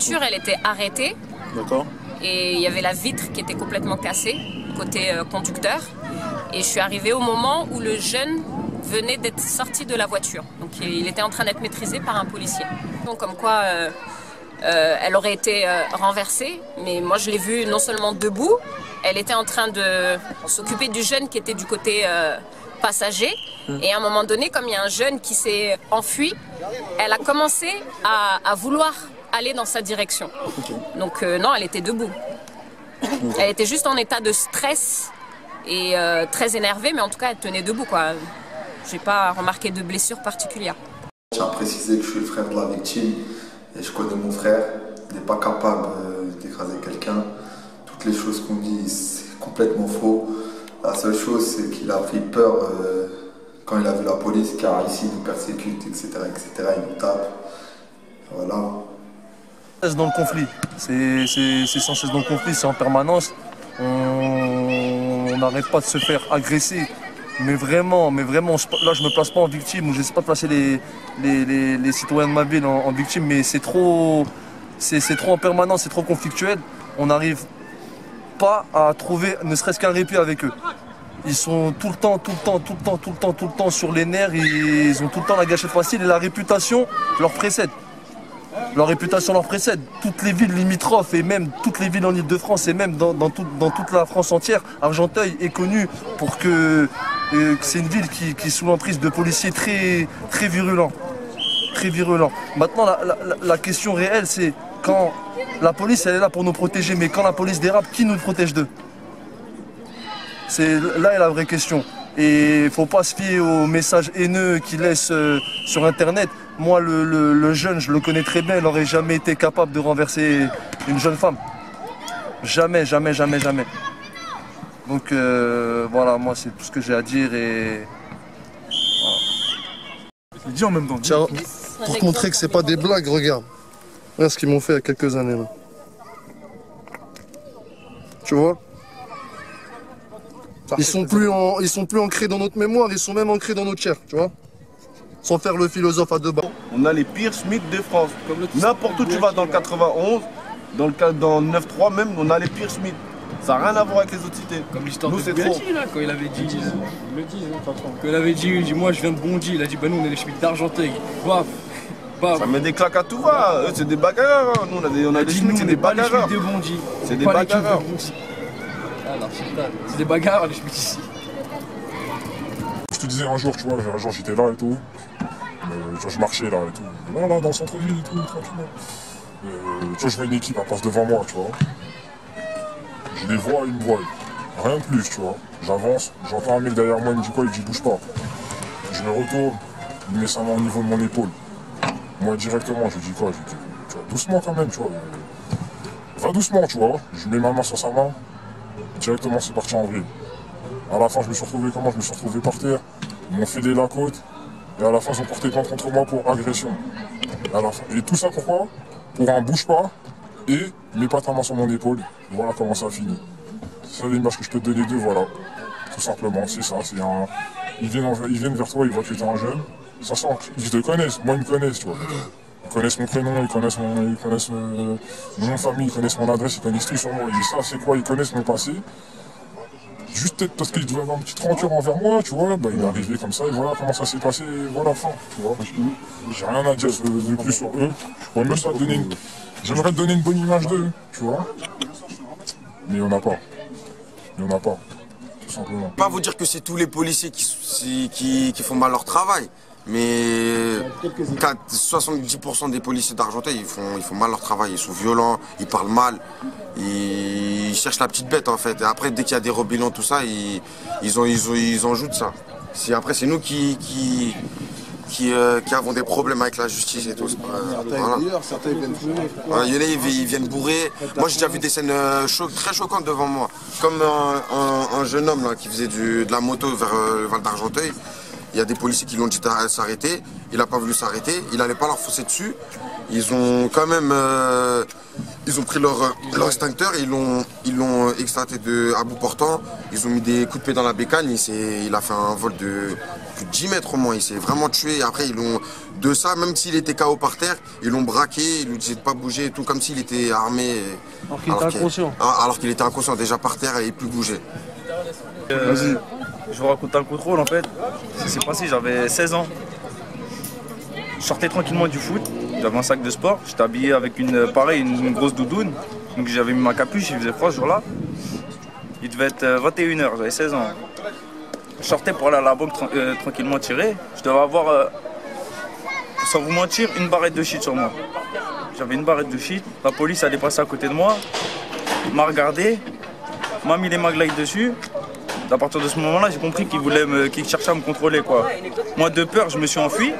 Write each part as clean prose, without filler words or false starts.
voiture, elle était arrêtée. D'accord. Et il y avait la vitre qui était complètement cassée, côté conducteur. Et je suis arrivée au moment où le jeune venait d'être sorti de la voiture. Donc il était en train d'être maîtrisé par un policier. Donc comme quoi elle aurait été renversée, mais moi je l'ai vue non seulement debout, elle était en train de s'occuper du jeune qui était du côté passager. Et à un moment donné, comme il y a un jeune qui s'est enfui, elle a commencé à vouloir aller dans sa direction. Donc non, elle était debout. Elle était juste en état de stress et très énervée, mais en tout cas elle tenait debout, quoi. J'ai pas remarqué de blessure particulière. Je tiens à préciser que je suis le frère de la victime et je connais mon frère. Il n'est pas capable d'écraser quelqu'un. Toutes les choses qu'on dit, c'est complètement faux. La seule chose, c'est qu'il a pris peur quand il a vu la police, car ici il nous persécute, etc., etc. Il nous tape. Voilà. Dans le conflit, c'est sans cesse dans le conflit, c'est en permanence. On n'arrête pas de se faire agresser. Mais vraiment, là je me place pas en victime, ou je ne sais pas placer les citoyens de ma ville en victime, mais c'est trop en permanence, c'est trop conflictuel. On n'arrive pas à trouver ne serait-ce qu'un répit avec eux. Ils sont tout le temps sur les nerfs, ils ont tout le temps la gâchette facile et la réputation leur précède. Leur réputation leur précède. Toutes les villes limitrophes et même toutes les villes en Ile-de-France et même dans toute la France entière, Argenteuil est connu pour que c'est une ville qui est sous l'emprise de policiers très virulents. Très virulents. Maintenant, la question réelle, c'est quand la police, elle est là pour nous protéger, mais quand la police dérape, qui nous protège d'eux? Là est la vraie question. Et il ne faut pas se fier aux messages haineux qu'ils laissent sur Internet. Moi, le jeune, je le connais très bien, il n'aurait jamais été capable de renverser une jeune femme. Jamais. Donc voilà, moi c'est tout ce que j'ai à dire et... Voilà. Je le dis en même temps. Tiens, pour te montrer que c'est pas des blagues, regarde. Regarde ce qu'ils m'ont fait il y a quelques années là. Tu vois? Ils sont plus ancrés dans notre mémoire, ils sont même ancrés dans notre chair, tu vois? Sans faire le philosophe à deux bas. On a les pires Smith de France. N'importe où tu vas dans le 91, dans le 9-3 même, on a les pires Smith. Ça n'a rien à voir avec les autres cités. Comme l'histoire de c'est Bondy là, quand il avait dit. Quand il avait dit, moi je viens de Bondy, il a dit, bah nous on est les Schmitt d'Argenteuil. Baf, baf. Ça met des claques à tout va. Eux, c'est des bagarreurs. Hein. Nous, on a des Schmitt, c'est des bagarreurs. C'est des bagarreurs. C'est des bagarres les Schmitt ici. Je te disais un jour, tu vois, j'étais là et tout. Tu vois, je marchais là et tout. Là, dans le centre-ville et tout, tranquillement. Tu vois, je vois une équipe, elle passe devant moi, tu vois. Je les vois, ils me voient. Rien de plus, tu vois. J'avance, j'entends un mec derrière moi, il me dit quoi? Il dit bouge pas. Je me retourne, il met sa main au niveau de mon épaule. Moi directement, je lui dis quoi? Je lui dis, tu vois, doucement quand même, tu vois. Va doucement, tu vois. Je mets ma main sur sa main. Directement, c'est parti en vrille. À la fin, je me suis retrouvé comment? Je me suis retrouvé par terre. Ils m'ont filé la côte. Et à la fin, ils ont porté plainte contre moi pour agression. Et tout ça pourquoi? Pour un bouge pas et mets pas ta main sur mon épaule. Voilà comment ça finit. C'est ça l'image que je peux te donner d'eux, voilà. Tout simplement, c'est ça. Ils viennent vers toi, ils voient que tu es un jeune. Ça sent, ils te connaissent, moi ils me connaissent, tu vois. Ils connaissent mon prénom, ils connaissent mon nom de famille, ils connaissent mon adresse, ils connaissent tout sur moi. Ils disent ça, c'est quoi? Ils connaissent mon passé. Juste peut-être parce qu'il devait avoir une petite rancœur envers moi, tu vois, bah, il est arrivé comme ça, et voilà comment ça s'est passé, et voilà, fin, tu vois. J'ai rien à dire de plus sur eux. J'aimerais te donner une bonne image d'eux, tu vois. Mais on n'a pas. Tout simplement. Pas vous dire que c'est tous les policiers qui font mal leur travail, mais 70% des policiers d'Argenteuil, ils font mal leur travail, ils sont violents, ils parlent mal, ils cherchent la petite bête en fait. Et après, dès qu'il y a des rébellions, tout ça, ils en jouent de ça. Après, c'est nous qui avons des problèmes avec la justice et tout. Certains viennent bourrer. Il y en a, ils viennent bourrer. Moi, j'ai déjà vu des scènes très choquantes devant moi. Comme un jeune homme là, qui faisait de la moto vers le Val d'Argenteuil. Il y a des policiers qui l'ont dit de s'arrêter. Il n'a pas voulu s'arrêter. Il n'allait pas leur foncer dessus. Ils ont quand même ils ont pris leur extincteur et ils l'ont extracté à bout portant. Ils ont mis des coups de pied dans la bécane. Il a fait un vol de plus de 10 mètres au moins. Il s'est vraiment tué. Après, ils l'ont, de ça, même s'il était KO par terre, ils l'ont braqué, ils lui disaient de pas bouger et tout, comme s'il était armé. Alors qu'il était inconscient. Alors qu'il était inconscient, déjà par terre et il ne plus bouger. Vas-y. Je vous raconte un contrôle en fait. Ce qui s'est passé, j'avais 16 ans. Je sortais tranquillement du foot, j'avais un sac de sport, j'étais habillé avec une grosse doudoune. Donc j'avais mis ma capuche, il faisait froid ce jour-là. Il devait être 21h, j'avais 16 ans. Je sortais pour aller à la banque tranquillement tirer. Je devais avoir, sans vous mentir, une barrette de shit sur moi. J'avais une barrette de shit, la police allait passer à côté de moi, m'a regardé, m'a mis les maglites dessus. À partir de ce moment-là, j'ai compris qu'il cherchait à me contrôler, quoi. Moi, de peur, je me suis enfui.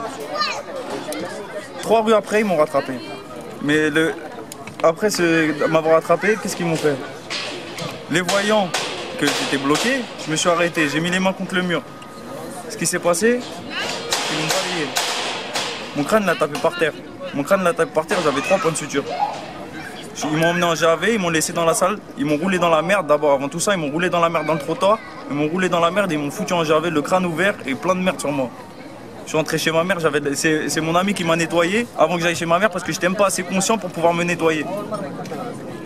3 rues après, ils m'ont rattrapé. Mais après m'avoir rattrapé, qu'est-ce qu'ils m'ont fait? Les voyant que j'étais bloqué, je me suis arrêté. J'ai mis les mains contre le mur. Ce qui s'est passé, ils m'ont balayé. Mon crâne l'a tapé par terre. J'avais 3 points de suture. Ils m'ont emmené en GAV, ils m'ont laissé dans la salle, ils m'ont roulé dans la merde d'abord. Avant tout ça, ils m'ont roulé dans la merde dans le trottoir. Ils m'ont roulé dans la merde et ils m'ont foutu en GAV, le crâne ouvert et plein de merde sur moi. Je suis rentré chez ma mère, c'est mon ami qui m'a nettoyé avant que j'aille chez ma mère parce que je n'étais même pas assez conscient pour pouvoir me nettoyer.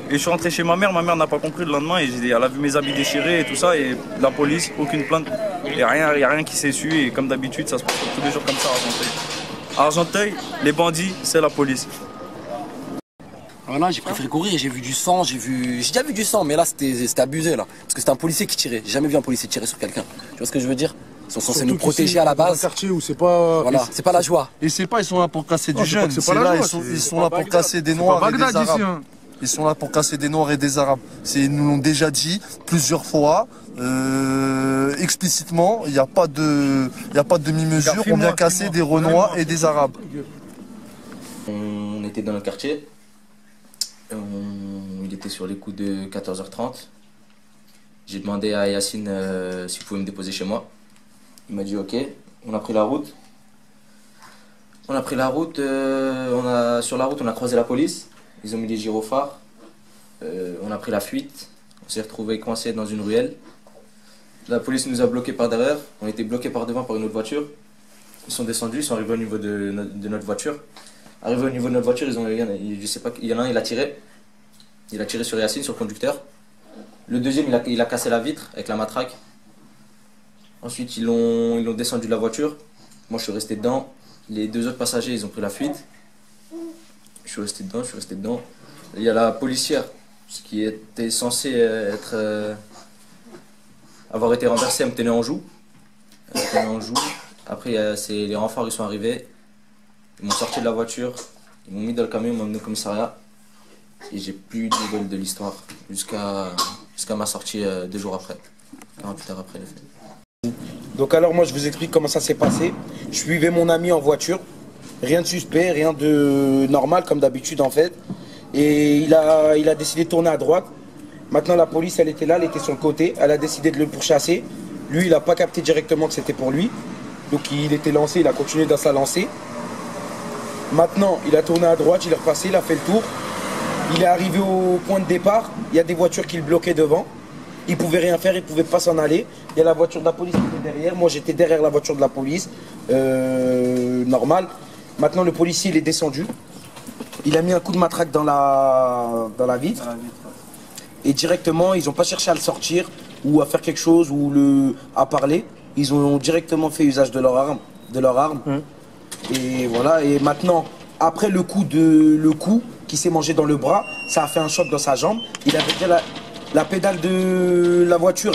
Et je suis rentré chez ma mère n'a pas compris le lendemain et elle a vu mes habits déchirés et tout ça et la police, aucune plainte. Il n'y a rien qui s'est su et comme d'habitude ça se passe tous les jours comme ça à Argenteuil. À Argenteuil, les bandits, c'est la police. Voilà, j'ai préféré courir, j'ai vu du sang, j'ai déjà vu du sang, mais là c'était abusé là. Parce que c'était un policier qui tirait. J'ai jamais vu un policier tirer sur quelqu'un. Tu vois ce que je veux dire? Ils sont censés nous protéger à la base. C'est un quartier où c'est pas. Voilà, c'est pas la joie. Et c'est pas, ils sont là pour casser du jeune. C'est pas la joie. Ils sont là pour casser des Noirs et des Arabes. Ils sont là pour casser des Noirs et des Arabes. Ils nous l'ont déjà dit plusieurs fois, explicitement. Il n'y a pas de demi-mesure. On vient casser des Renois et des Arabes. On était dans le quartier. Il était sur les coups de 14h30. J'ai demandé à Yacine s'il pouvait me déposer chez moi. Il m'a dit ok. On a pris la route. Sur la route, on a croisé la police. Ils ont mis des gyrophares. On a pris la fuite. On s'est retrouvé coincé dans une ruelle. La police nous a bloqués par derrière. On était bloqués par devant par une autre voiture. Ils sont descendus, ils sont arrivés au niveau de notre voiture. Arrivé au niveau de notre voiture, je sais pas, il y en a un, il a tiré. Il a tiré sur Yacine, sur le conducteur. Le deuxième, il a cassé la vitre avec la matraque. Ensuite, ils l'ont descendu de la voiture. Moi, je suis resté dedans. Les 2 autres passagers, ils ont pris la fuite. Je suis resté dedans. Il y a la policière, ce qui était censé avoir été renversée, elle me tenait en joue. Après, les renforts, ils sont arrivés. Ils m'ont sorti de la voiture, ils m'ont mis dans le camion, ils m'ont emmené au commissariat. Et j'ai plus de nouvelles de l'histoire jusqu'à ma sortie 2 jours après, 48 heures après les faits. Donc alors moi je vous explique comment ça s'est passé. Je suivais mon ami en voiture, rien de suspect, rien de normal comme d'habitude en fait. Et il a décidé de tourner à droite. Maintenant la police elle était là, elle était sur le côté, elle a décidé de le pourchasser. Lui il n'a pas capté directement que c'était pour lui. Donc il était lancé, il a continué dans sa lancée. Maintenant, il a tourné à droite, il est repassé, il a fait le tour. Il est arrivé au point de départ. Il y a des voitures qui le bloquaient devant. Il ne pouvait rien faire, il ne pouvait pas s'en aller. Il y a la voiture de la police qui était derrière. Moi, j'étais derrière la voiture de la police. Normal. Maintenant, le policier, il est descendu. Il a mis un coup de matraque dans la vitre. Et directement, ils n'ont pas cherché à le sortir ou à faire quelque chose ou à parler. Ils ont directement fait usage de leur arme. Et voilà, et maintenant, après le coup qui s'est mangé dans le bras, ça a fait un choc dans sa jambe. Il avait déjà la pédale de la voiture,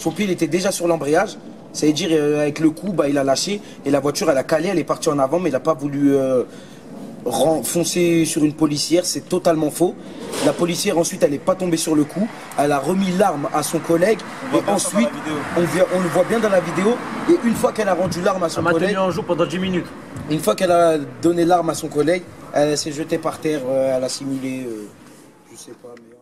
son pied il était déjà sur l'embrayage. Ça veut dire avec le coup, il a lâché et la voiture elle a calé, elle est partie en avant, mais il n'a pas voulu foncer sur une policière, c'est totalement faux. La policière ensuite elle n'est pas tombée sur le coup, elle a remis l'arme à son collègue et ensuite on le voit bien dans la vidéo et une fois qu'elle a rendu l'arme à son collègue, elle m'a tenu en joue pendant 10 minutes. Une fois qu'elle a donné l'arme à son collègue, elle s'est jetée par terre, elle a simulé, je sais pas mais